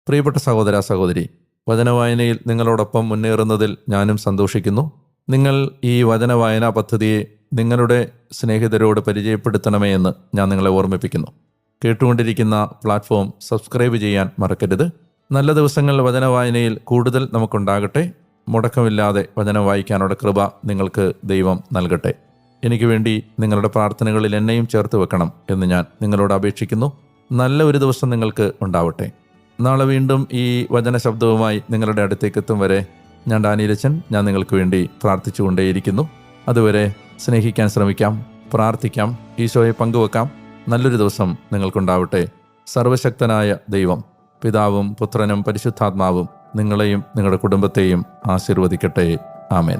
പ്രിയപ്പെട്ട സഹോദര സഹോദരി, വചനവായനയിൽ നിങ്ങളോടൊപ്പം മുന്നേറുന്നതിൽ ഞാനും സന്തോഷിക്കുന്നു. നിങ്ങൾ ഈ വചനവായനാ പദ്ധതിയെ നിങ്ങളുടെ സ്നേഹിതരോട് പരിചയപ്പെടുത്തണമേ എന്ന് ഞാൻ നിങ്ങളെ ഓർമ്മിപ്പിക്കുന്നു. കേട്ടുകൊണ്ടിരിക്കുന്ന പ്ലാറ്റ്ഫോം സബ്സ്ക്രൈബ് ചെയ്യാൻ മറക്കരുത്. നല്ല ദിവസങ്ങൾ വചനവായനയിൽ കൂടുതൽ നമുക്കുണ്ടാകട്ടെ. മുടക്കമില്ലാതെ വചനം വായിക്കാനുള്ള കൃപ നിങ്ങൾക്ക് ദൈവം നൽകട്ടെ. എനിക്ക് വേണ്ടി നിങ്ങളുടെ പ്രാർത്ഥനകളിൽ എന്നെയും ചേർത്ത് വെക്കണം എന്ന് ഞാൻ നിങ്ങളോട് അപേക്ഷിക്കുന്നു. നല്ല ഒരു ദിവസം നിങ്ങൾക്ക് ഉണ്ടാവട്ടെ. നാളെ വീണ്ടും ഈ വചന ശബ്ദവുമായി നിങ്ങളുടെ അടുത്തേക്ക് എത്തും വരെ ഞാൻ ഡാനിയലച്ചൻ നിങ്ങൾക്ക് വേണ്ടി പ്രാർത്ഥിച്ചുകൊണ്ടേയിരിക്കുന്നു. അതുവരെ സ്നേഹിക്കാൻ ശ്രമിക്കാം, പ്രാർത്ഥിക്കാം, ഈശോയെ പങ്കുവെക്കാം. നല്ലൊരു ദിവസം നിങ്ങൾക്കുണ്ടാവട്ടെ. സർവശക്തനായ ദൈവം, പിതാവും പുത്രനും പരിശുദ്ധാത്മാവും നിങ്ങളെയും നിങ്ങളുടെ കുടുംബത്തെയും ആശീർവദിക്കട്ടെ. ആമേൻ.